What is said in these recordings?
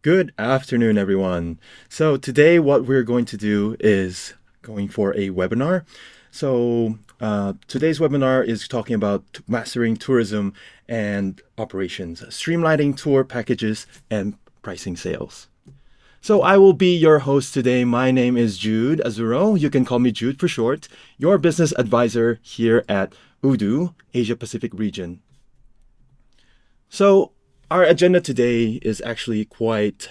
Good afternoon, everyone. So today what we're going to do is going for a webinar. Today's webinar is talking about mastering tourism and operations, streamlining tour packages and pricing sales. So I will be your host today. My name is Jude Azuro. You can call me Jude for short, your business advisor here at Odoo, Asia Pacific region. So our agenda today is actually quite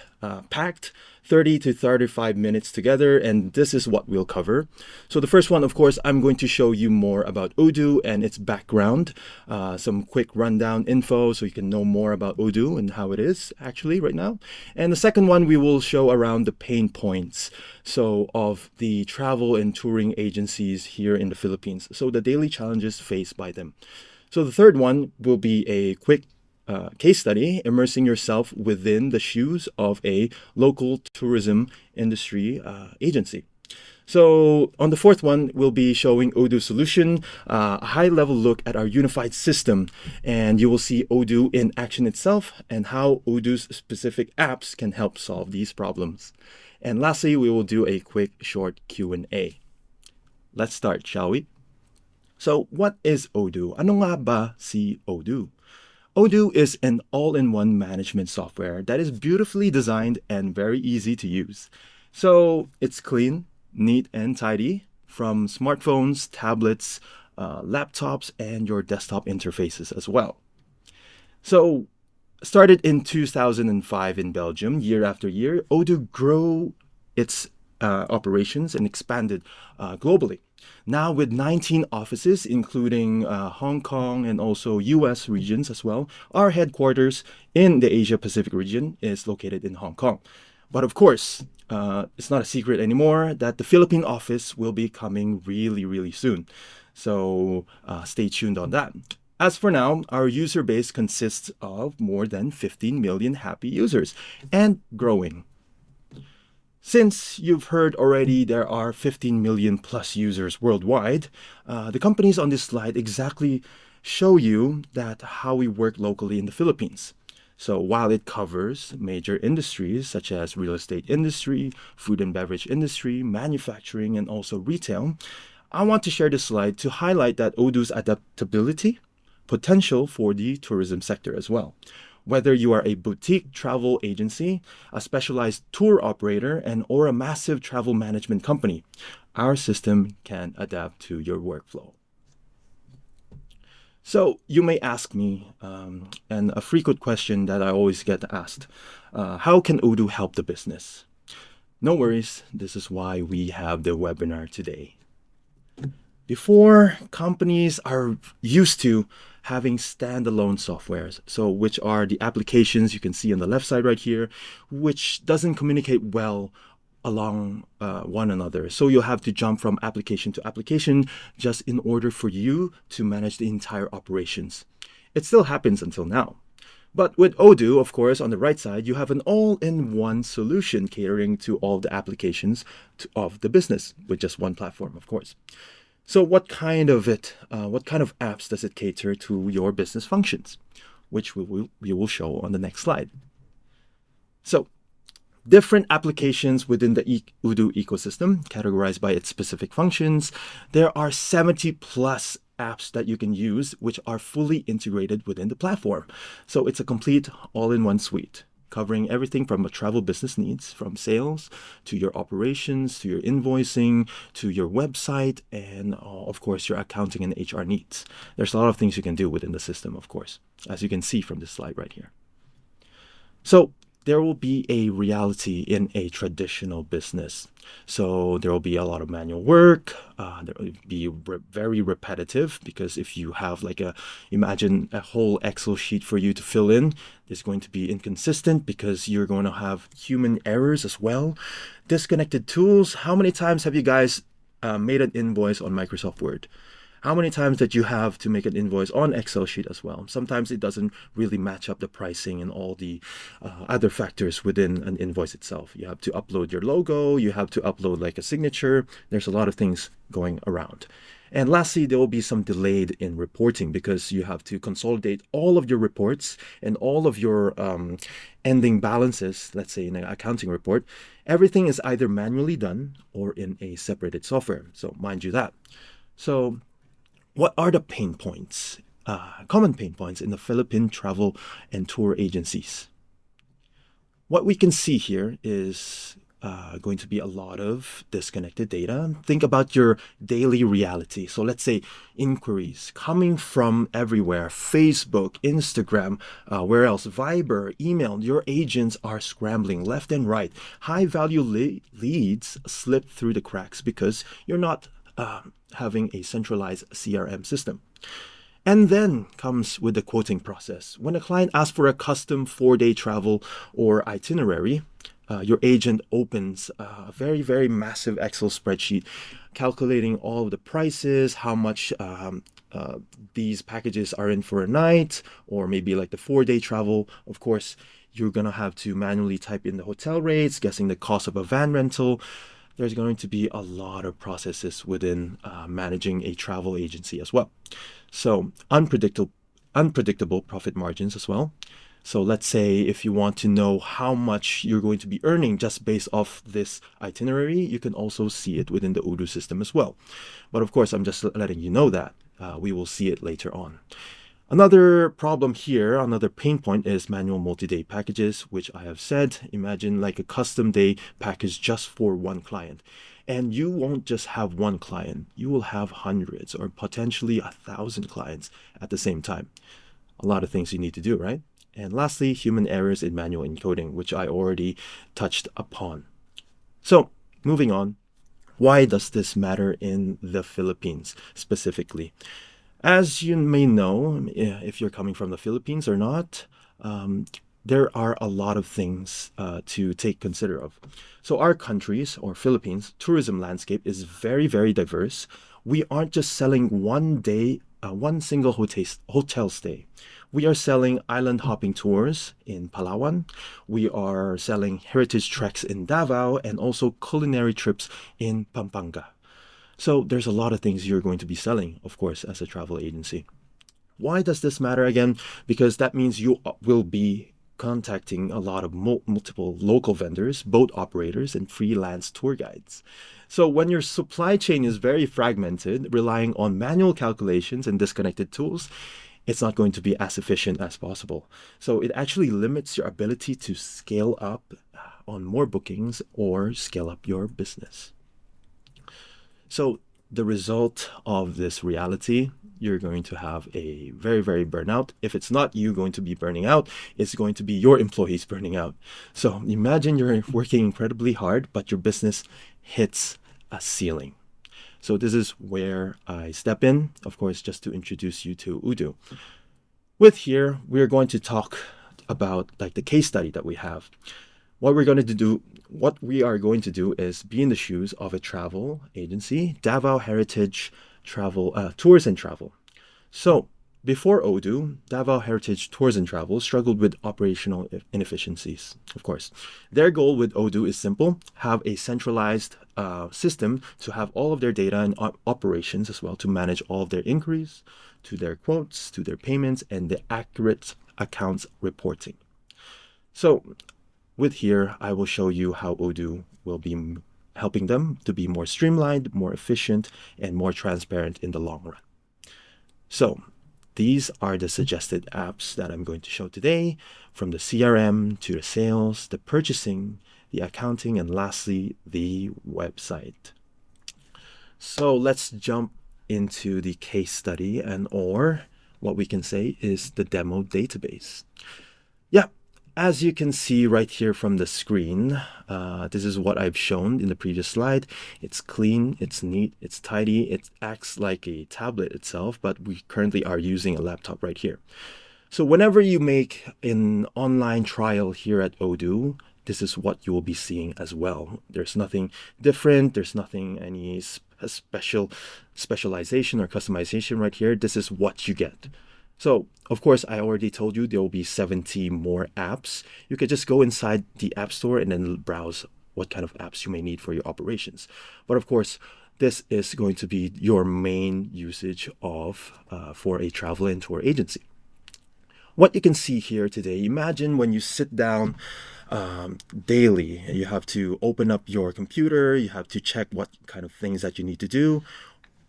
packed, 30 to 35 minutes together, and this is what we'll cover. So the first one, of course, I'm going to show you more about Odoo and its background, some quick rundown info so you can know more about Odoo and how it is actually right now. And the second one, we will show around the pain points of the travel and touring agencies here in the Philippines, so the daily challenges faced by them. So the third one will be a quick case study, immersing yourself within the shoes of a local tourism industry agency. So on the fourth one, we'll be showing Odoo solution, a high-level look at our unified system, and you will see Odoo in action itself and how Odoo's specific apps can help solve these problems. And lastly, we will do a quick short Q&A. Let's start, shall we? So what is Odoo? Ano nga ba si Odoo? Odoo is an all-in-one management software that is beautifully designed and very easy to use. So it's clean, neat, and tidy from smartphones, tablets, laptops, and your desktop interfaces as well. So started in 2005 in Belgium, year after year, Odoo grew its operations and expanded globally. Now with 19 offices, including Hong Kong and also US regions as well, our headquarters in the Asia Pacific region is located in Hong Kong. But of course, it's not a secret anymore that the Philippine office will be coming really soon. So stay tuned on that. As for now, our user base consists of more than 15 million happy users and growing. Since you've heard already there are 15 million plus users worldwide, the companies on this slide exactly show you that how we work locally in the Philippines. So while it covers major industries such as real estate industry, food and beverage industry, manufacturing, and also retail, I want to share this slide to highlight that Odoo's adaptability, potential for the tourism sector as well. Whether you are a boutique travel agency, a specialized tour operator, or a massive travel management company, our system can adapt to your workflow. So you may ask me, and a frequent question that I always get asked, how can Odoo help the business? No worries, this is why we have the webinar today. Before, companies are used to having standalone softwares, so which are the applications you can see on the left side right here, which doesn't communicate well along one another. So you'll have to jump from application to application just in order for you to manage the entire operations. It still happens until now. But with Odoo, of course, on the right side, you have an all-in-one solution catering to all the applications of the business with just one platform, of course. So what kind of apps does it cater to your business functions, which we will show on the next slide. So different applications within the Odoo ecosystem, categorized by its specific functions. There are 70 plus apps that you can use, which are fully integrated within the platform. So it's a complete all-in-one suite, covering everything from a travel business needs, from sales to your operations, to your invoicing, to your website, and of course, your accounting and HR needs. There's a lot of things you can do within the system, of course, as you can see from this slide right here. So there will be a reality in a traditional business. So there will be a lot of manual work. There will be very repetitive, because if you have imagine a whole Excel sheet for you to fill in, it's going to be inconsistent because you're going to have human errors as well. Disconnected tools. How many times have you guys made an invoice on Microsoft Word? How many times did you have to make an invoice on Excel sheet as well? Sometimes it doesn't really match up the pricing and all the other factors within an invoice itself. You have to upload your logo, you have to upload like a signature. There's a lot of things going around. And lastly, there will be some delayed in reporting because you have to consolidate all of your reports and all of your ending balances, let's say in an accounting report. Everything is either manually done or in a separated software. So mind you that. So what are the pain points, common pain points in the Philippine travel and tour agencies? What we can see here is going to be a lot of disconnected data. Think about your daily reality. So let's say inquiries coming from everywhere, Facebook, Instagram, where else? Viber, email. Your agents are scrambling left and right. High value leads slip through the cracks because you're not having a centralized CRM system. And then comes with the quoting process. When a client asks for a custom 4-day travel or itinerary, your agent opens a very, very massive Excel spreadsheet calculating all of the prices, how much these packages are in for a night, or maybe like the 4-day travel. Of course, you're going to have to manually type in the hotel rates, guessing the cost of a van rental. There's going to be a lot of processes within managing a travel agency as well. So unpredictable profit margins as well. So let's say if you want to know how much you're going to be earning just based off this itinerary, you can also see it within the Odoo system as well. But of course, I'm just letting you know that. We will see it later on. Another problem here, another pain point is manual multi-day packages, which I have said. Imagine like a custom day package just for one client. And you won't just have one client. You will have hundreds or potentially 1,000 clients at the same time. A lot of things you need to do, right? And lastly, human errors in manual encoding, which I already touched upon. So moving on, why does this matter in the Philippines specifically? As you may know, if you're coming from the Philippines or not, there are a lot of things to take consider of. So our countries, or Philippines, tourism landscape is very, very diverse. We aren't just selling one day, one single hotel stay. We are selling island hopping tours in Palawan. We are selling heritage treks in Davao and also culinary trips in Pampanga. So there's a lot of things you're going to be selling, of course, as a travel agency. Why does this matter again? Because that means you will be contacting a lot of multiple local vendors, boat operators, and freelance tour guides. So when your supply chain is very fragmented, relying on manual calculations and disconnected tools, it's not going to be as efficient as possible. So it actually limits your ability to scale up on more bookings or scale up your business. So the result of this reality, you're going to have a very, very burnout. If it's not you going to be burning out, it's going to be your employees burning out. So imagine you're working incredibly hard, but your business hits a ceiling. So this is where I step in, of course, just to introduce you to Odoo. With here, we're going to talk about like the case study that we have. What we are going to do is be in the shoes of a travel agency, Davao Heritage Tours and Travel. So before Odoo, Davao Heritage Tours and Travel struggled with operational inefficiencies. Of course, their goal with Odoo is simple: have a centralized system to have all of their data and operations as well, to manage all of their inquiries, to their quotes, to their payments, and the accurate accounts reporting. So with here, I will show you how Odoo will be helping them to be more streamlined, more efficient, and more transparent in the long run. So these are the suggested apps that I'm going to show today, from the CRM to the sales, the purchasing, the accounting, and lastly, the website. So let's jump into the case study, or what we can say is the demo database. Yeah. As you can see right here from the screen, this is what I've shown in the previous slide. It's clean, it's neat, it's tidy, it acts like a tablet itself, but we currently are using a laptop right here. So whenever you make an online trial here at Odoo, this is what you will be seeing as well. There's nothing different, there's nothing any specialization or customization right here. This is what you get. So, of course, I already told you there will be 70 more apps. You could just go inside the App Store and then browse what kind of apps you may need for your operations. But of course, this is going to be your main usage of for a travel and tour agency. What you can see here today, imagine when you sit down daily, you have to open up your computer, you have to check what kind of things that you need to do.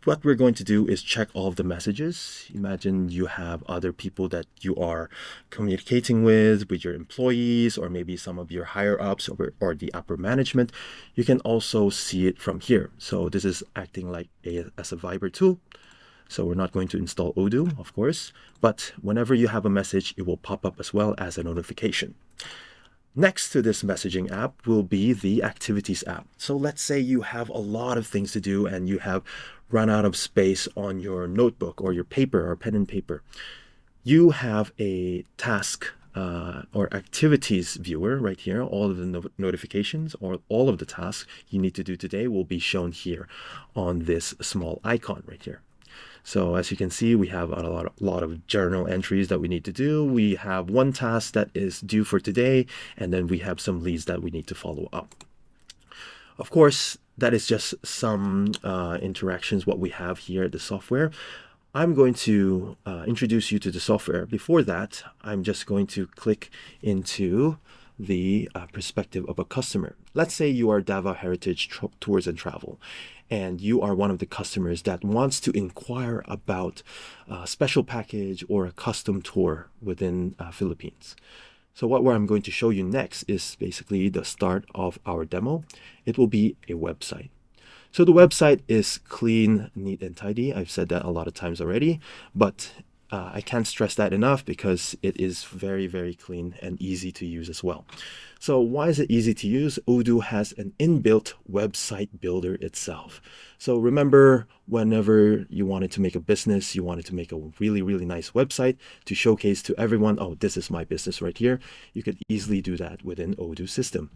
What we're going to do is check all of the messages. Imagine you have other people that you are communicating with your employees, or maybe some of your higher ups or the upper management. You can also see it from here. So this is acting like as a Viber tool. So we're not going to install Odoo, of course, but whenever you have a message, it will pop up as well as a notification. Next to this messaging app will be the activities app. So let's say you have a lot of things to do and you have run out of space on your notebook or your paper or pen and paper. You have a task or activities viewer right here. All of the notifications or all of the tasks you need to do today will be shown here on this small icon right here. So as you can see, we have a lot of journal entries that we need to do. We have one task that is due for today, and then we have some leads that we need to follow up. Of course, that is just some interactions, what we have here at the software. I'm going to introduce you to the software. Before that, I'm just going to click into the perspective of a customer. Let's say you are Davao Heritage Tours and Travel, and you are one of the customers that wants to inquire about a special package or a custom tour within Philippines. So what I'm going to show you next is basically the start of our demo. It will be a website. So the website is clean, neat, and tidy. I've said that a lot of times already, but I can't stress that enough because it is very, very clean and easy to use as well. So why is it easy to use? Odoo has an inbuilt website builder itself. So remember, whenever you wanted to make a business, you wanted to make a really, really nice website to showcase to everyone, oh, this is my business right here. You could easily do that within Odoo system.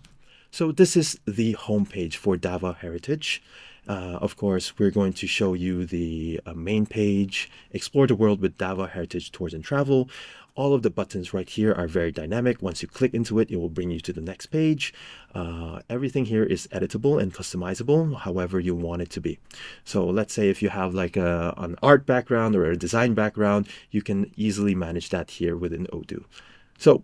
So this is the homepage for Davao Heritage. Of course, we're going to show you the main page, explore the world with Davao Heritage Tours and Travel. All of the buttons right here are very dynamic. Once you click into it, it will bring you to the next page. Everything here is editable and customizable, however you want it to be. So let's say if you have like an art background or a design background, you can easily manage that here within Odoo. So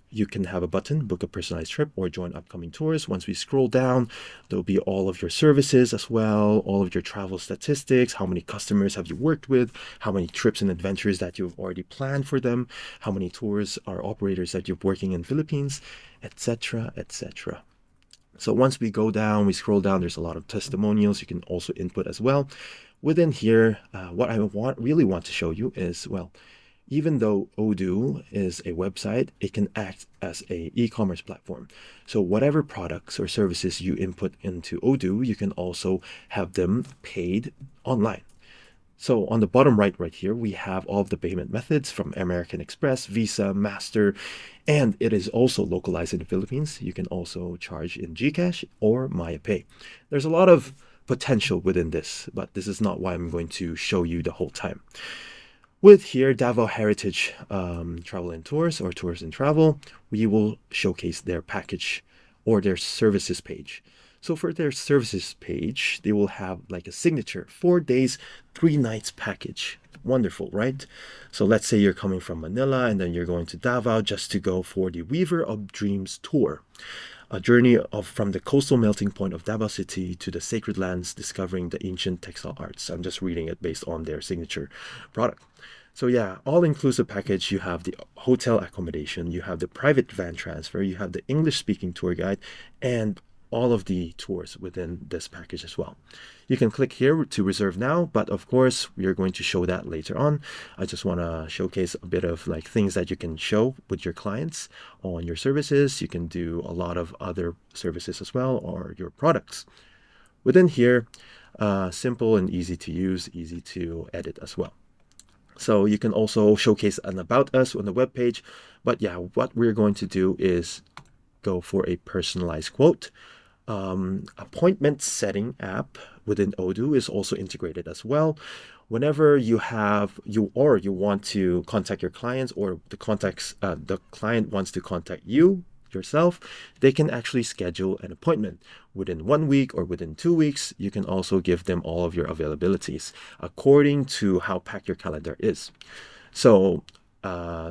you can have a button, book a personalized trip or join upcoming tours. Once we scroll down, there'll be all of your services as well, all of your travel statistics, how many customers have you worked with, how many trips and adventures that you've already planned for them, how many tours or operators that you're working in Philippines, etc., etc. So once we go down, we scroll down, there's a lot of testimonials you can also input as well. Within here, what I really want to show you is, well, even though Odoo is a website, it can act as an e-commerce platform. So whatever products or services you input into Odoo, you can also have them paid online. So on the bottom right here, we have all of the payment methods from American Express, Visa, Master, and it is also localized in the Philippines. You can also charge in GCash or MayaPay. There's a lot of potential within this, but this is not why I'm going to show you the whole time. With here, Davao Heritage Travel and Tours or Tours and Travel, we will showcase their package or their services page. So for their services page, they will have like a signature 4 days, 3 nights package. Wonderful, right? So let's say you're coming from Manila and then you're going to Davao just to go for the Weaver of Dreams tour. A journey from the coastal melting point of Davao City to the sacred lands, discovering the ancient textile arts. I'm just reading it based on their signature product. So yeah, all-inclusive package, you have the hotel accommodation, you have the private van transfer, you have the English-speaking tour guide, and all of the tours within this package as well. You can click here to reserve now, but of course, we are going to show that later on. I just want to showcase a bit of like things that you can show with your clients on your services. You can do a lot of other services as well, or your products. Within here, simple and easy to use, easy to edit as well. So you can also showcase an about us on the web page. But yeah, what we're going to do is go for a personalized quote. Appointment setting app within Odoo is also integrated as well. Whenever you want to contact your clients, or the client wants to contact you, yourself, they can actually schedule an appointment within 1 week or within 2 weeks. You can also give them all of your availabilities according to how packed your calendar is. So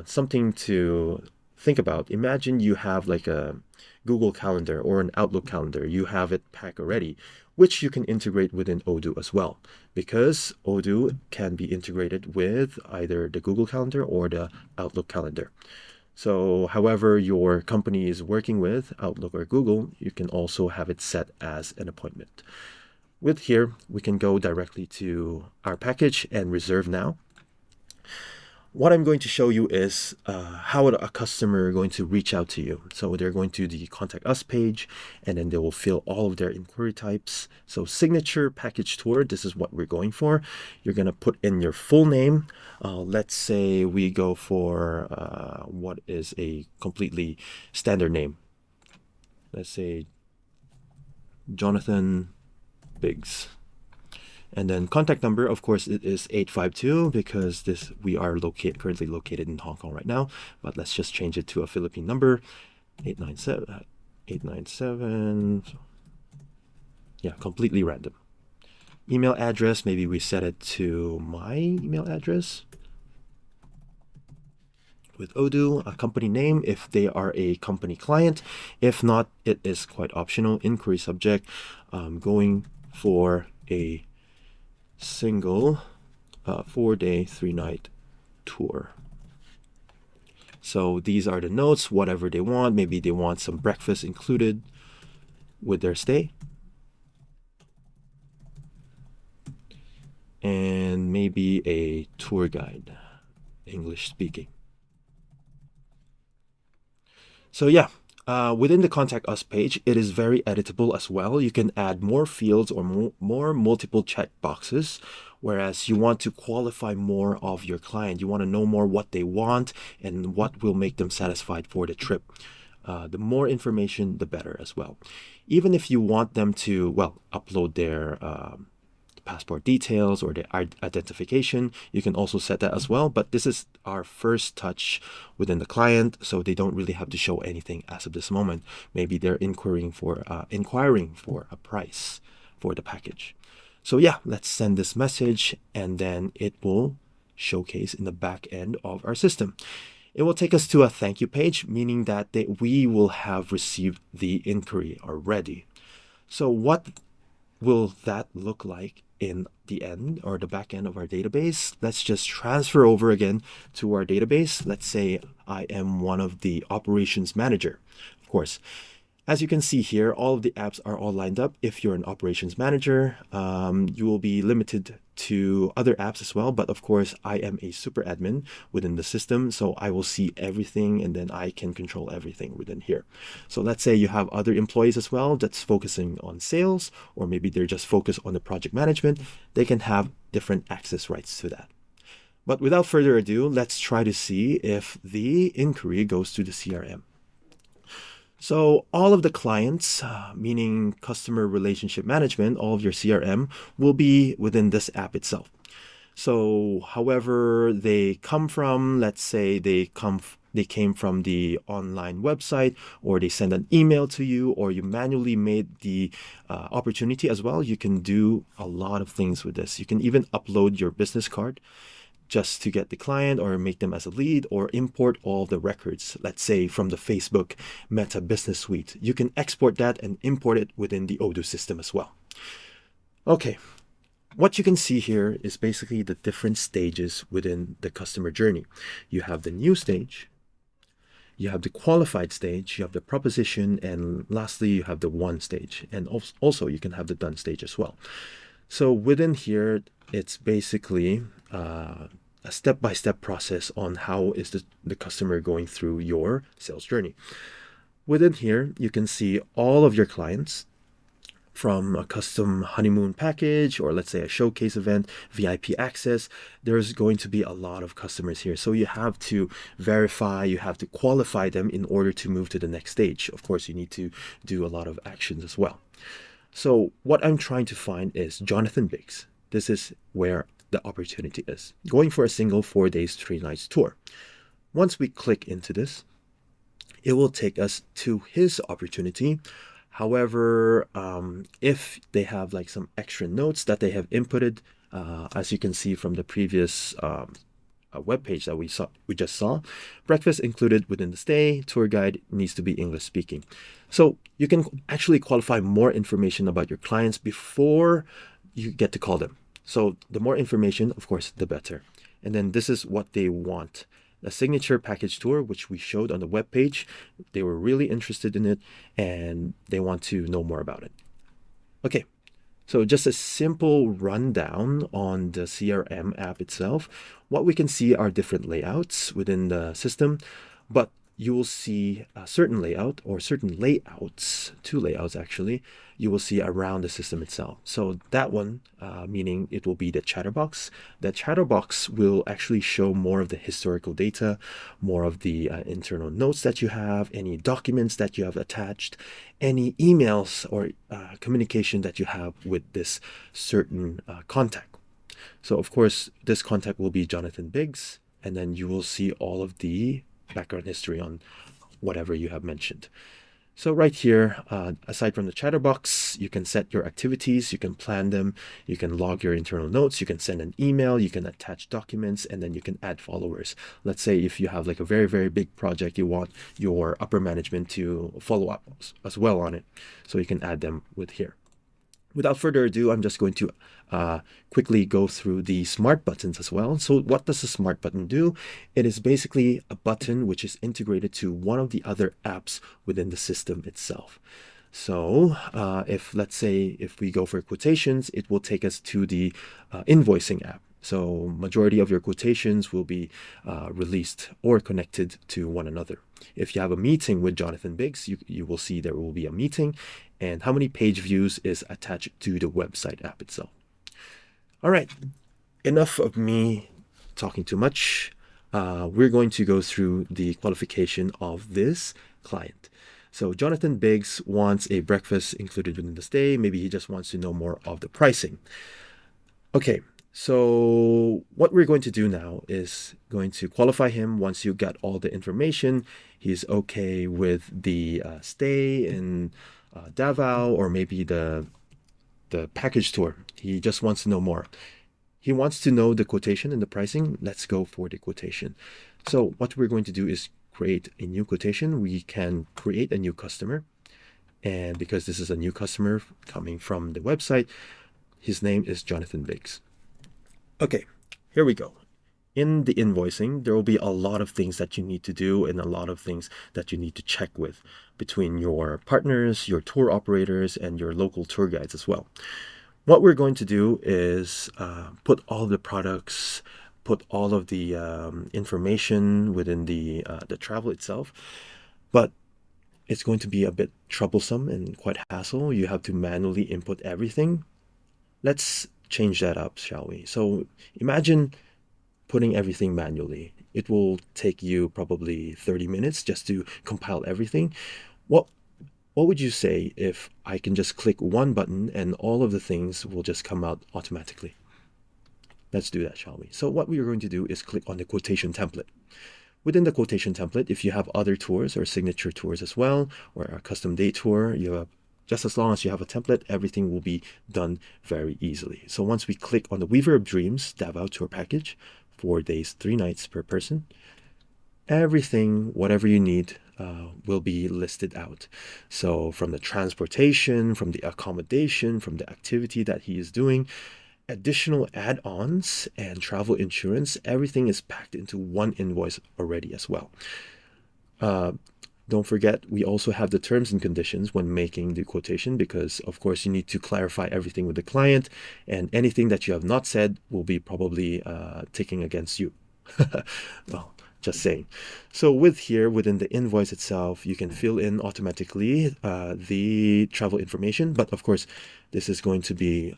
something to think about. Imagine you have like a Google Calendar or an Outlook calendar. You have it packed already, which you can integrate within Odoo as well, because Odoo can be integrated with either the Google Calendar or the Outlook calendar. So however your company is working with, Outlook or Google, you can also have it set as an appointment. With here, we can go directly to our package and reserve now. What I'm going to show you is how a customer is going to reach out to you. So they're going to the Contact Us page, and then they will fill all of their inquiry types. So signature package tour, this is what we're going for. You're going to put in your full name. Let's say we go for what is a completely standard name. Let's say Jonathan Biggs. And then contact number, of course, it is 852 because we are currently located in Hong Kong right now. But let's just change it to a Philippine number, 897. Yeah, completely random. Email address, maybe we set it to my email address. With Odoo, a company name if they are a company client. If not, it is quite optional. Inquiry subject, going for a single 4-day 3-night tour. So these are the notes, whatever they want. Maybe they want some breakfast included with their stay, and maybe a tour guide, English speaking. So yeah, within the Contact Us page, it is very editable as well. You can add more fields or more multiple check boxes, whereas you want to qualify more of your client. You want to know more what they want and what will make them satisfied for the trip. The more information, the better as well. Even if you want them to, well, upload their passport details or the identification, you can also set that as well. But this is our first touch within the client, so they don't really have to show anything as of this moment. Maybe they're inquiring for a price for the package. So yeah, let's send this message, and then it will showcase in the back end of our system. It will take us to a thank you page, meaning that we will have received the inquiry already. So what will that look like in the end or the back end of our database? Let's just transfer over again to our database. Let's say I am one of the operations manager. Of course, as you can see here, all of the apps are all lined up. If you're an operations manager, you will be limited to other apps as well. But of course, I am a super admin within the system, so I will see everything, and then I can control everything within here. So let's say you have other employees as well that's focusing on sales, or maybe they're just focused on the project management. They can have different access rights to that. But without further ado, let's try to see if the inquiry goes to the CRM. So all of the clients, meaning customer relationship management, all of your CRM will be within this app itself. So however they come from, let's say they came from the online website, or they send an email to you, or you manually made the opportunity as well. You can do a lot of things with this. You can even upload your business card just to get the client or make them as a lead, or import all the records, let's say from the Facebook Meta Business Suite. You can export that and import it within the Odoo system as well. Okay, what you can see here is basically the different stages within the customer journey. You have the new stage, you have the qualified stage, you have the proposition, and lastly, you have the won stage. And also you can have the done stage as well. So within here, it's basically a step-by-step process on how is the customer going through your sales journey. Within here, you can see all of your clients, from a custom honeymoon package, or let's say a showcase event, VIP access. There's going to be a lot of customers here. So you have to verify, you have to qualify them in order to move to the next stage. Of course, you need to do a lot of actions as well. So what I'm trying to find is Jonathan Biggs. This is where the opportunity is. Going for a single 4 days, 3 nights tour. Once we click into this, it will take us to his opportunity. However, if they have like some extra notes that they have inputted, as you can see from the previous web page that we just saw, breakfast included within the stay, tour guide needs to be English speaking. So you can actually qualify more information about your clients before you get to call them. So the more information, of course, the better. And then this is what they want. A signature package tour, which we showed on the web page. They were really interested in it and they want to know more about it. Okay, so just a simple rundown on the CRM app itself. What we can see are different layouts within the system, but you will see a certain layout or certain layouts, two layouts actually, you will see around the system itself. So that one, meaning it will be the chatterbox. The chatterbox will actually show more of the historical data, more of the internal notes that you have, any documents that you have attached, any emails or communication that you have with this certain contact. So of course, this contact will be Jonathan Biggs, and then you will see all of the background history on whatever you have mentioned. So right here, aside from the chatterbox, you can set your activities, you can plan them, you can log your internal notes, you can send an email, you can attach documents, and then you can add followers. Let's say if you have like a very, very big project, you want your upper management to follow up as well on it. So you can add them with here. Without further ado, I'm just going to quickly go through the smart buttons as well. So what does the smart button do? It is basically a button which is integrated to one of the other apps within the system itself. So if let's say if we go for quotations, it will take us to the invoicing app. So majority of your quotations will be released or connected to one another. If you have a meeting with Jonathan Biggs, you will see there will be a meeting and how many page views is attached to the website app itself. All right, enough of me talking too much. We're going to go through the qualification of this client. So Jonathan Biggs wants a breakfast included within the stay. Maybe he just wants to know more of the pricing. Okay, so what we're going to do now is going to qualify him. Once you get all the information, he's okay with the stay in Davao, or maybe the package tour. He just wants to know more. He wants to know the quotation and the pricing. Let's go for the quotation. So what we're going to do is create a new quotation. We can create a new customer. And because this is a new customer coming from the website, his name is Jonathan Biggs. Okay, here we go. In the invoicing, there will be a lot of things that you need to do and a lot of things that you need to check with between your partners, your tour operators, and your local tour guides as well. What we're going to do is put all the products, put all of the information within the travel itself, but it's going to be a bit troublesome and quite hassle. You have to manually input everything. Let's change that up, shall we? So imagine putting everything manually. It will take you probably 30 minutes just to compile everything. What would you say if I can just click one button and all of the things will just come out automatically? Let's do that, shall we? So what we are going to do is click on the quotation template. Within the quotation template, if you have other tours or signature tours as well, or a custom day tour, you have just as long as you have a template, everything will be done very easily. So once we click on the Weaver of Dreams Davao Tour Package, 4 days, 3 nights per person, everything, whatever you need, will be listed out. So from the transportation, from the accommodation, from the activity that he is doing, additional add-ons and travel insurance, everything is packed into one invoice already as well. Don't forget, we also have the terms and conditions when making the quotation, because of course you need to clarify everything with the client, and anything that you have not said will be probably taken against you. Well, just saying. So within the invoice itself, you can fill in automatically the travel information, but of course this is going to be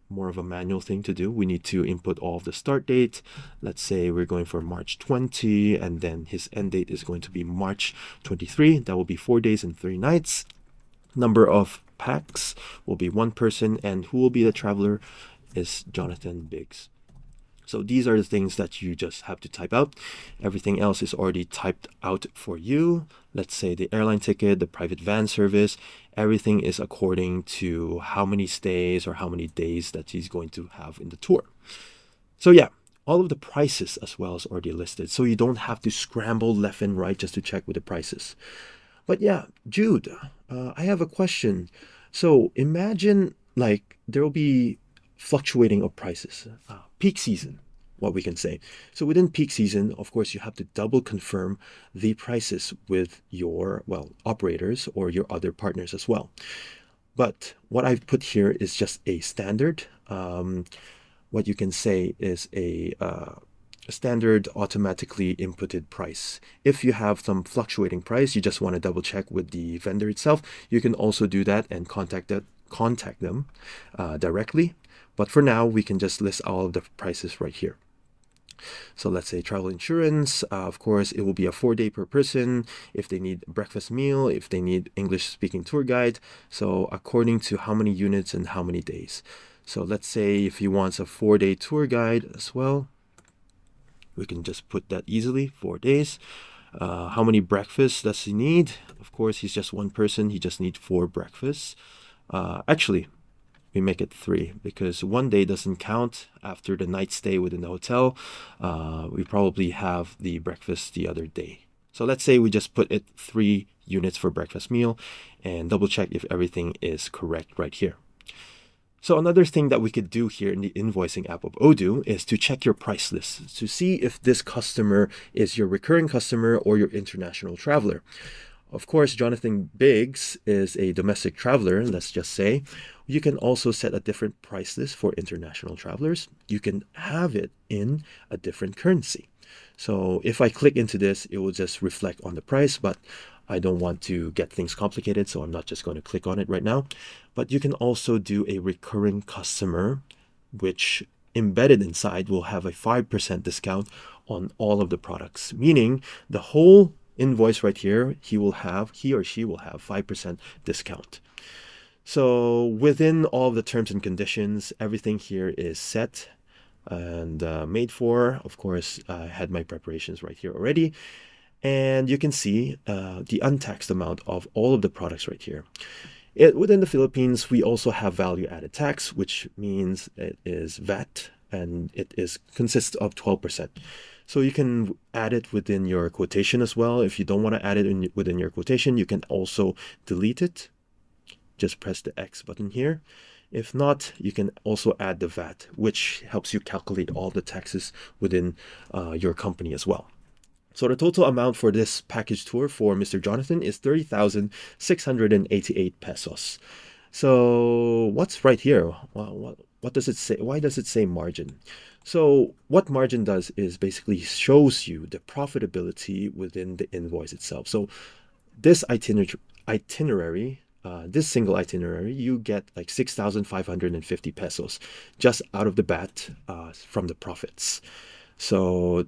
more of a manual thing to do. We need to input all of the start date. Let's say we're going for March 20, and then his end date is going to be March 23. That will be 4 days and 3 nights. Number of packs will be 1 person, and who will be the traveler is Jonathan Biggs. So these are the things that you just have to type out. Everything else is already typed out for you. Let's say the airline ticket, the private van service, everything is according to how many stays or how many days that he's going to have in the tour. So yeah, all of the prices as well is already listed. So you don't have to scramble left and right just to check with the prices. But yeah, Jude, I have a question. So imagine like there will be fluctuating of prices, peak season, what we can say. So within peak season, of course, you have to double confirm the prices with your, well, operators or your other partners as well. But what I've put here is just a standard. What you can say is a standard automatically inputted price. If you have some fluctuating price, you just want to double check with the vendor itself, you can also do that and contact them directly. But for now, we can just list all of the prices right here. So let's say travel insurance, of course, it will be a 4-day per person. If they need breakfast meal, if they need English speaking tour guide. So according to how many units and how many days. So let's say if he wants a 4-day tour guide as well, we can just put that easily, 4 days. How many breakfasts does he need? Of course, he's just one person. He just needs 4 breakfasts. Actually, we make it 3 because 1 day doesn't count after the night stay within the hotel. We probably have the breakfast the other day. So let's say we just put it 3 units for breakfast meal and double check if everything is correct right here. So another thing that we could do here in the invoicing app of Odoo is to check your price list to see if this customer is your recurring customer or your international traveler. Of course, Jonathan Biggs is a domestic traveler, let's just say. You can also set a different price list for international travelers. You can have it in a different currency. So if I click into this, it will just reflect on the price, but I don't want to get things complicated, so I'm not just going to click on it right now. But you can also do a recurring customer, which embedded inside will have a 5% discount on all of the products, meaning the whole invoice right here, he or she will have 5% discount. So within all of the terms and conditions, everything here is set and made for. Of course, I had my preparations right here already. And you can see the untaxed amount of all of the products right here. Within the Philippines, we also have value-added tax, which means it is VAT, and it consists of 12%. So you can add it within your quotation as well. If you don't want to add it within your quotation, you can also delete it. Just press the X button here. If not, you can also add the VAT, which helps you calculate all the taxes within your company as well. So the total amount for this package tour for Mr. Jonathan is 30,688 pesos. So what's right here? Well, what does it say? Why does it say margin? So what margin does is basically shows you the profitability within the invoice itself. So this itinerary, this single itinerary, you get like 6,550 pesos just out of the bat from the profits. So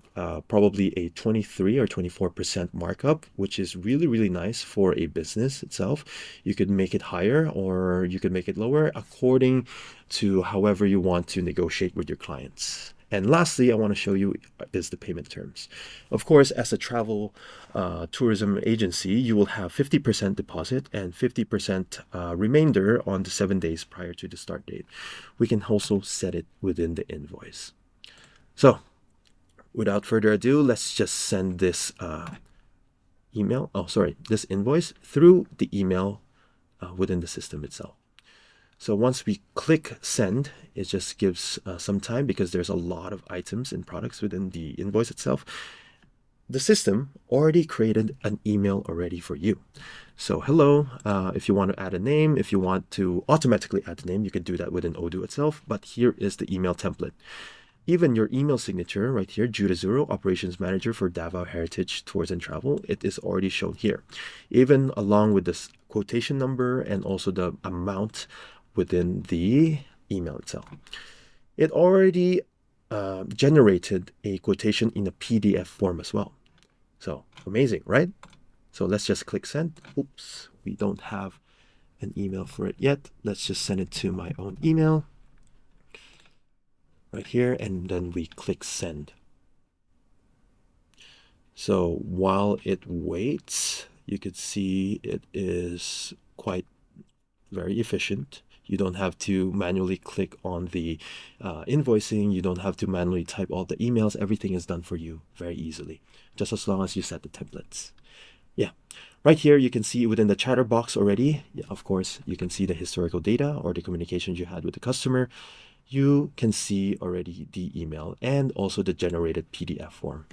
probably a 23 or 24% markup, which is really, really nice for a business itself. You could make it higher or you could make it lower according to however you want to negotiate with your clients. And lastly, I want to show you is the payment terms. Of course, as a travel tourism agency, you will have 50% deposit and 50% remainder on the 7 days prior to the start date. We can also set it within the invoice. So without further ado, let's just send this this invoice through the email within the system itself. So once we click send, it just gives some time because there's a lot of items and products within the invoice itself. The system already created an email already for you. So hello, if you want to add a name, if you want to automatically add a name, you can do that within Odoo itself. But here is the email template. Even your email signature right here, Jude Azuro, Operations Manager for Davao Heritage Tours and Travel, it is already shown here. Even along with this quotation number and also the amount within the email itself. It already generated a quotation in a PDF form as well. So amazing, right? So let's just click send. Oops, we don't have an email for it yet. Let's just send it to my own email. right here, and then we click send. So while it waits, you could see it is quite very efficient. You don't have to manually click on the invoicing. You don't have to manually type all the emails. Everything is done for you very easily, just as long as you set the templates. Yeah, right here you can see within the chatter box already. Yeah, of course, you can see the historical data or the communications you had with the customer. You can see already the email and also the generated PDF form.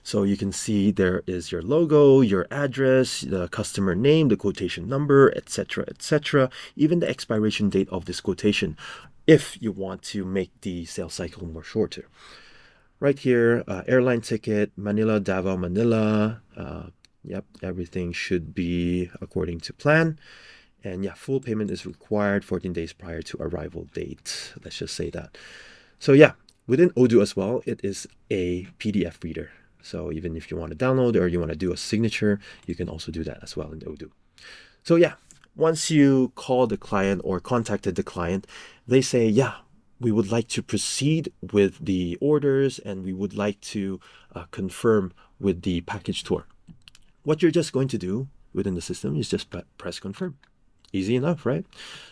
So you can see there is your logo, your address, the customer name, the quotation number, etc., etc., even the expiration date of this quotation, if you want to make the sales cycle more shorter. Right here, airline ticket, Manila, Davao, Manila. Yep, everything should be according to plan. And yeah, full payment is required 14 days prior to arrival date. Let's just say that. So yeah, within Odoo as well, it is a PDF reader. So even if you want to download or you want to do a signature, you can also do that as well in Odoo. So yeah, once you call the client or contacted the client, they say, yeah, we would like to proceed with the orders and we would like to confirm with the package tour. What you're just going to do within the system is just press confirm. Easy enough, right?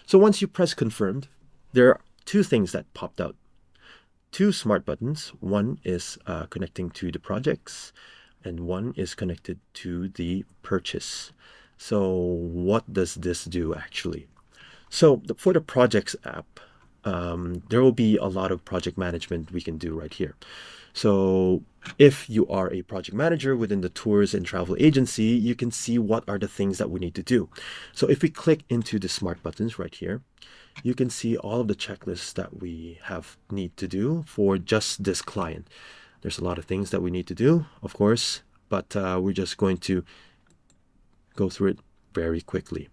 So once you press confirmed, there are two things that popped out. Two smart buttons. One is connecting to the projects and one is connected to the purchase. So what does this do actually? So for the projects app, there will be a lot of project management we can do right here. So if you are a project manager within the tours and travel agency, you can see what are the things that we need to do. So if we click into the smart buttons right here, you can see all of the checklists that we need to do for just this client. There's a lot of things that we need to do, of course, but we're just going to go through it very quickly.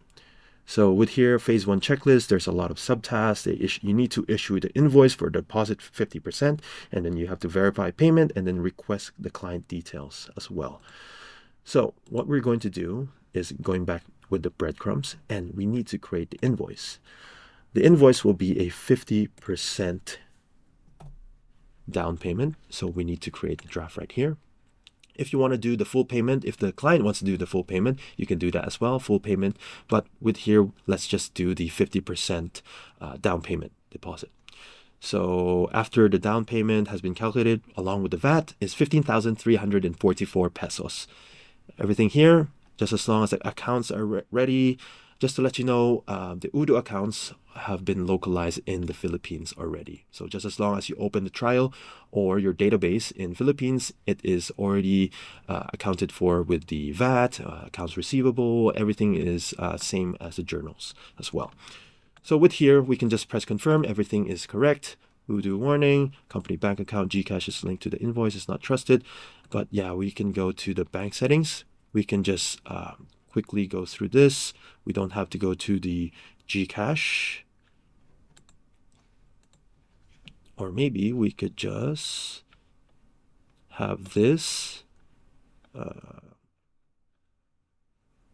So with here, phase 1 checklist, there's a lot of subtasks. You need to issue the invoice for deposit 50%, and then you have to verify payment and then request the client details as well. So what we're going to do is going back with the breadcrumbs, and we need to create the invoice. The invoice will be a 50% down payment. So we need to create the draft right here. If you want to do the full payment, if the client wants to do the full payment, you can do that as well, full payment. But with here, let's just do the 50% down payment deposit. So after the down payment has been calculated, along with the VAT, is 15,344 pesos. Everything here, just as long as the accounts are ready. Just to let you know, the Odoo accounts have been localized in the Philippines already. So just as long as you open the trial or your database in Philippines, it is already accounted for with the VAT, accounts receivable, everything is same as the journals as well. So with here, we can just press confirm, everything is correct. Odoo warning, company bank account, Gcash is linked to the invoice, is not trusted. But yeah, we can go to the bank settings. We can just quickly go through this. We don't have to go to the Gcash. Or maybe we could just have this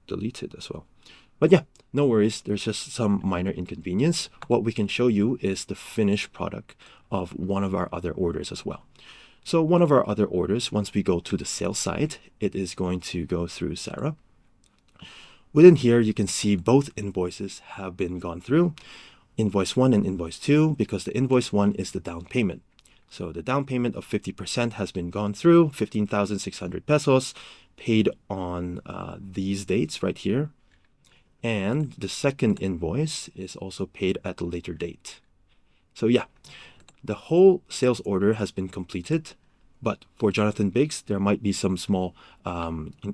deleted as well. But yeah, no worries. There's just some minor inconvenience. What we can show you is the finished product of one of our other orders as well. So one of our other orders, once we go to the sales side, it is going to go through Sarah. Within here, you can see both invoices have been gone through. Invoice 1 and Invoice 2, because the Invoice 1 is the down payment. So the down payment of 50% has been gone through, 15,600 pesos, paid on these dates right here. And the second invoice is also paid at a later date. So yeah, the whole sales order has been completed. But for Jonathan Biggs, there might be some small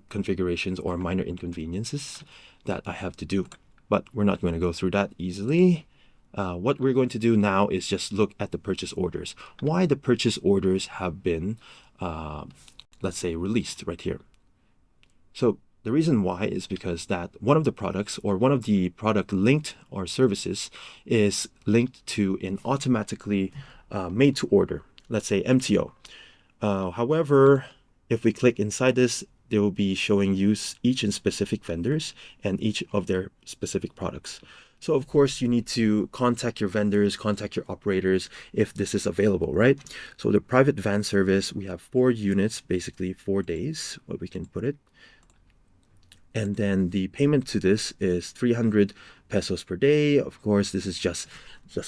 configurations or minor inconveniences that I have to do. But we're not going to go through that easily. What we're going to do now is just look at the purchase orders. Why the purchase orders have been, let's say, released right here. So the reason why is because that one of the products or one of the product linked or services is linked to an automatically made to order, let's say MTO. However, if we click inside this, they will be showing you each and specific vendors and each of their specific products. So of course you need to contact your vendors, contact your operators if this is available, right? So the private van service, we have 4 units, basically 4 days, what we can put it. And then the payment to this is 300 pesos per day. Of course, this is just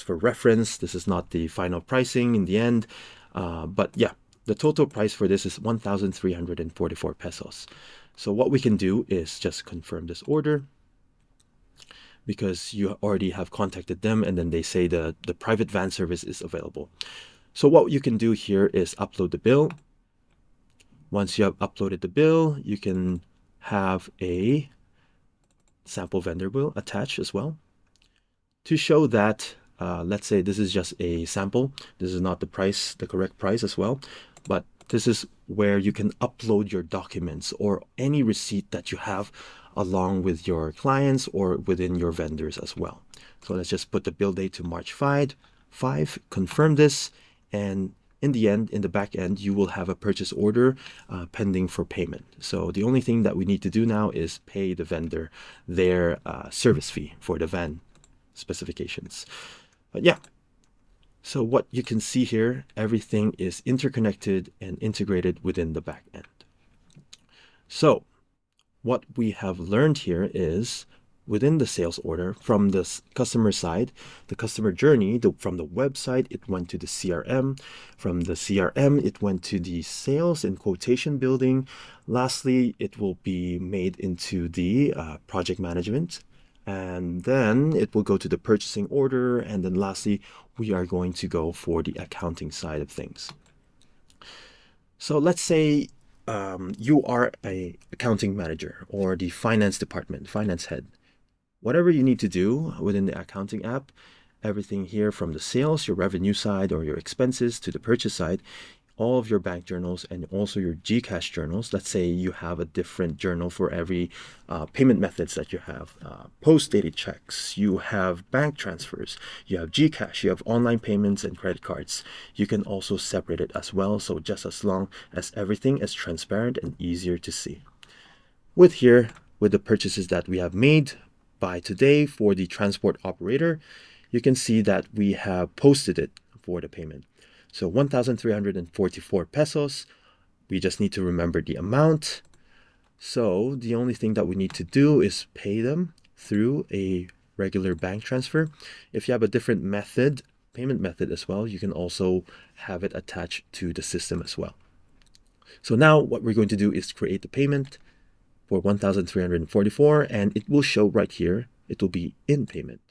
for reference. This is not the final pricing in the end. But yeah, the total price for this is 1,344 pesos. So what we can do is just confirm this order, because you already have contacted them and then they say the private van service is available. So what you can do here is upload the bill. Once you have uploaded the bill, you can have a sample vendor bill attached as well to show that, let's say this is just a sample. This is not the price, the correct price as well, but this is where you can upload your documents or any receipt that you have along with your clients or within your vendors as well. So let's just put the bill date to March 5, confirm this, and in the end, in the back end, you will have a purchase order pending for payment. So the only thing that we need to do now is pay the vendor their service fee for the van specifications. But yeah, so what you can see here, everything is interconnected and integrated within the back end. So what we have learned here is within the sales order, from the customer side, the customer journey, from the website, it went to the CRM. From the CRM, it went to the sales and quotation building. Lastly, it will be made into the project management. And then it will go to the purchasing order. And then lastly, we are going to go for the accounting side of things. So let's say you are an accounting manager or the finance department, finance head. Whatever you need to do within the accounting app, everything here from the sales, your revenue side, or your expenses to the purchase side, all of your bank journals and also your GCash journals. Let's say you have a different journal for every payment methods that you have. Post-dated checks, you have bank transfers, you have GCash, you have online payments and credit cards. You can also separate it as well. So just as long as everything is transparent and easier to see. With the purchases that we have made by today for the transport operator, you can see that we have posted it for the payment. So 1,344 pesos. We just need to remember the amount. So the only thing that we need to do is pay them through a regular bank transfer. If you have a different method, payment method as well, you can also have it attached to the system as well. So now what we're going to do is create the payment for 1,344, and it will show right here. It will be in payment.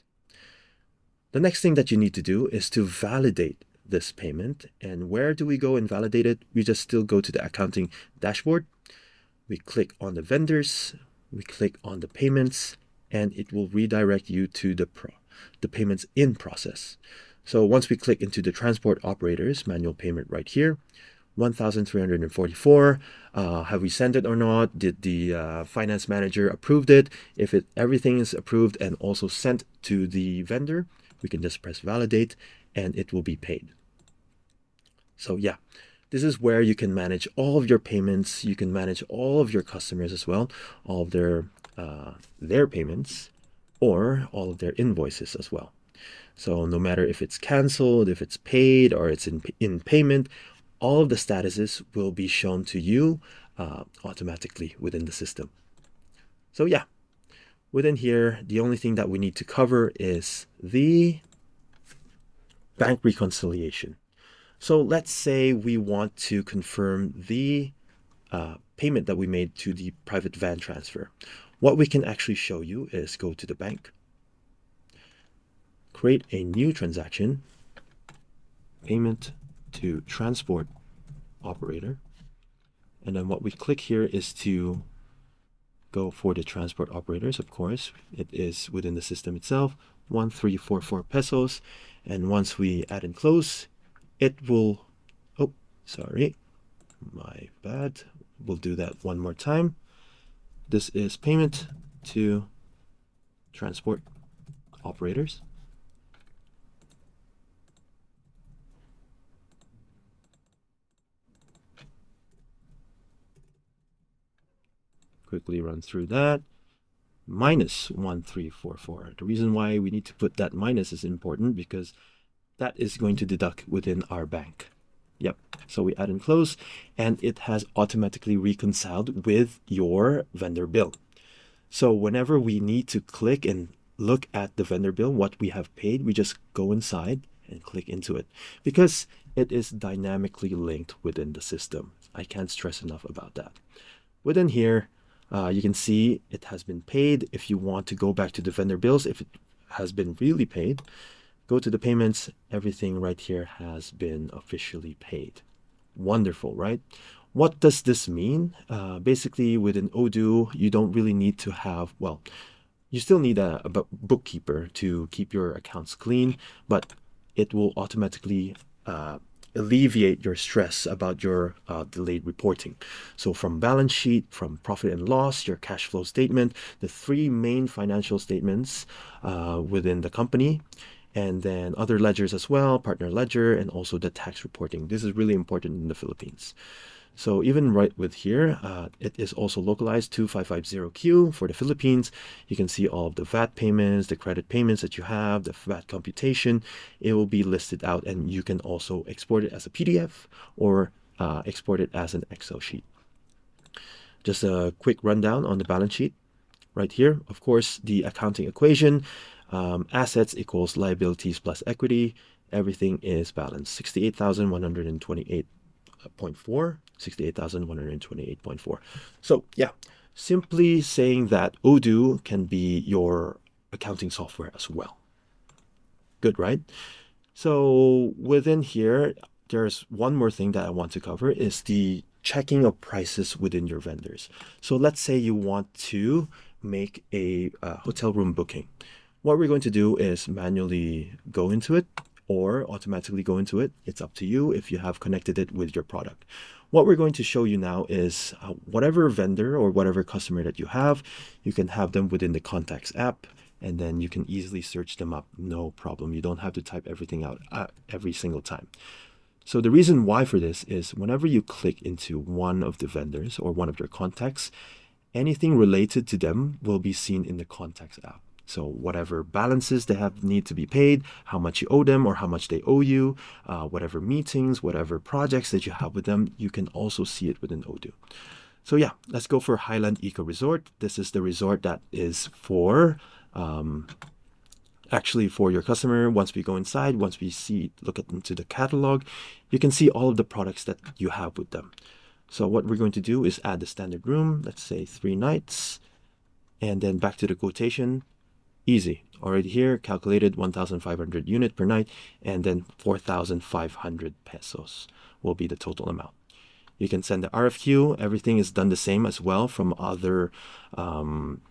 The next thing that you need to do is to validate this payment. And where do we go and validate it? We just still go to the accounting dashboard. We click on the vendors, we click on the payments, and it will redirect you to the payments in process. So once we click into the transport operators manual payment right here, 1,344. Have we sent it or not? Did the finance manager approved it? If everything is approved and also sent to the vendor, we can just press validate and it will be paid. So yeah, this is where you can manage all of your payments. You can manage all of your customers as well, all of their payments or all of their invoices as well. So no matter if it's canceled, if it's paid, or it's in payment, all of the statuses will be shown to you automatically within the system. So yeah, within here, the only thing that we need to cover is the bank reconciliation. So let's say we want to confirm the payment that we made to the private van transfer. What we can actually show you is go to the bank, create a new transaction, payment to transport operator, and then what we click here is to go for the transport operators. Of course, it is within the system itself, 1,344 pesos, and once we add and close, it will, oh sorry, my bad, we'll do that one more time. This is payment to transport operators. quickly run through that. Minus 1344. The reason why we need to put that minus is important because that is going to deduct within our bank. Yep. So we add and close, and it has automatically reconciled with your vendor bill. So whenever we need to click and look at the vendor bill, what we have paid, we just go inside and click into it because it is dynamically linked within the system. I can't stress enough about that. Within here, you can see it has been paid. If you want to go back to the vendor bills, if it has been really paid, go to the payments. Everything right here has been officially paid. Wonderful, right? What does this mean? Basically, within Odoo, you don't really need to have, well, you still need a bookkeeper to keep your accounts clean, but it will automatically alleviate your stress about your delayed reporting. So from balance sheet, from profit and loss, your cash flow statement, the three main financial statements within the company, and then other ledgers as well, partner ledger, and also the tax reporting. This is really important in the Philippines. So even right with here, it is also localized to 550Q for the Philippines. You can see all of the VAT payments, the credit payments that you have, the VAT computation. It will be listed out, and you can also export it as a PDF or export it as an Excel sheet. Just a quick rundown on the balance sheet right here. Of course, the accounting equation, assets equals liabilities plus equity. Everything is balanced. 68,128.4. 68,128.4. So yeah, simply saying that Odoo can be your accounting software as well. Good, right? So within here, there's one more thing that I want to cover is the checking of prices within your vendors. So let's say you want to make a hotel room booking. What we're going to do is manually go into it or automatically go into it. It's up to you if you have connected it with your product. What we're going to show you now is whatever vendor or whatever customer that you can have them within the contacts app, and then you can easily search them up. No problem. You don't have to type everything out every single time. So the reason why for this is whenever you click into one of the vendors or one of your contacts, anything related to them will be seen in the contacts app. So whatever balances they need to be paid, how much you owe them or how much they owe you, whatever meetings, whatever projects that you have with them, you can also see it within Odoo. So yeah, let's go for Highland Eco Resort. This is the resort that is for, actually for your customer. Once we go inside, once we look into the catalog, you can see all of the products that you have with them. So what we're going to do is add the standard room, let's say 3 nights, and then back to the quotation. Easy. Already here, calculated 1,500 unit per night, and then 4,500 pesos will be the total amount. You can send the RFQ. Everything is done the same as well from other, from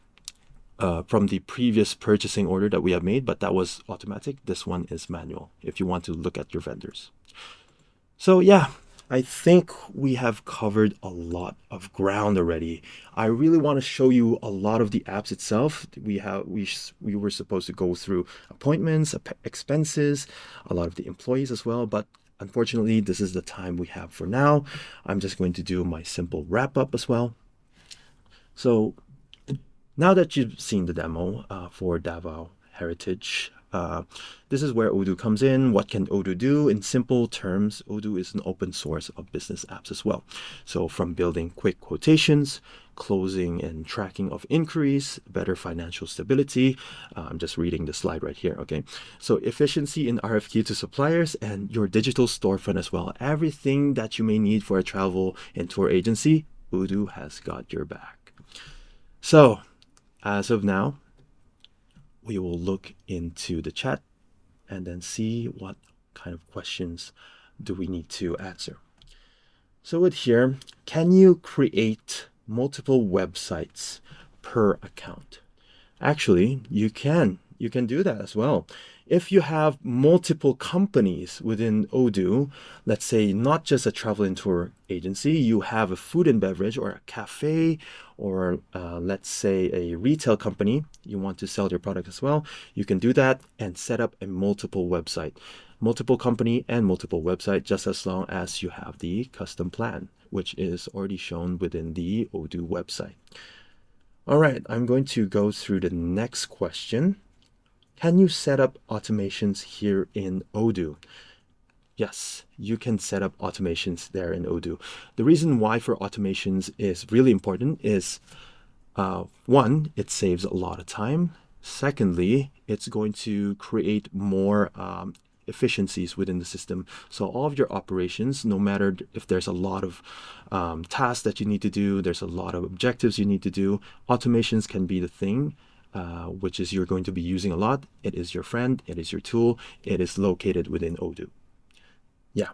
the previous purchasing order that we have made, but that was automatic. This one is manual if you want to look at your vendors. So yeah, I think we have covered a lot of ground already. I really want to show you a lot of the apps itself. We were supposed to go through appointments, expenses, a lot of the employees as well, but unfortunately, this is the time we have for now. I'm just going to do my simple wrap up as well. So now that you've seen the demo for Davao Heritage, this is where Odoo comes in. What can Odoo do? In simple terms, Odoo is an open source of business apps as well. So from building quick quotations, closing and tracking of inquiries, better financial stability. I'm just reading the slide right here, okay? So efficiency in RFQ to suppliers and your digital storefront as well. Everything that you may need for a travel and tour agency, Odoo has got your back. So as of now, we will look into the chat and then see what kind of questions do we need to answer. So with here, can you create multiple websites per account? Actually, you can do that as well. If you have multiple companies within Odoo, let's say not just a travel and tour agency, you have a food and beverage or a cafe, or let's say a retail company, you want to sell your product as well, you can do that and set up a multiple website, multiple company and multiple website, just as long as you have the custom plan, which is already shown within the Odoo website. All right, I'm going to go through the next question. Can you set up automations here in Odoo? Yes, you can set up automations there in Odoo. The reason why for automations is really important is one, it saves a lot of time. Secondly, it's going to create more efficiencies within the system. So all of your operations, no matter if there's a lot of tasks that you need to do, there's a lot of objectives you need to do, automations can be the thing which is you're going to be using a lot. It is your friend, it is your tool, it is located within Odoo. Yeah.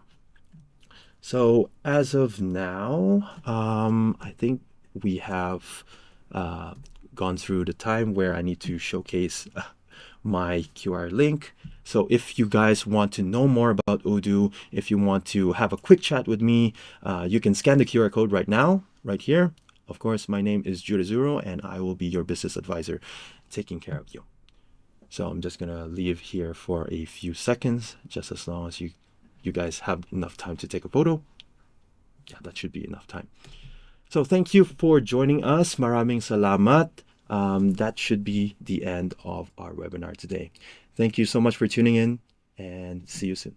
So as of now, I think we have gone through the time where I need to showcase my QR link. So if you guys want to know more about Odoo, if you want to have a quick chat with me, you can scan the QR code right now, right here. Of course, my name is Jurazuro, and I will be your business advisor taking care of you. So I'm just gonna leave here for a few seconds, just as long as you guys have enough time to take a photo. Yeah, that should be enough time. So thank you for joining us. Maraming salamat. That should be the end of our webinar today. Thank you so much for tuning in, and see you soon.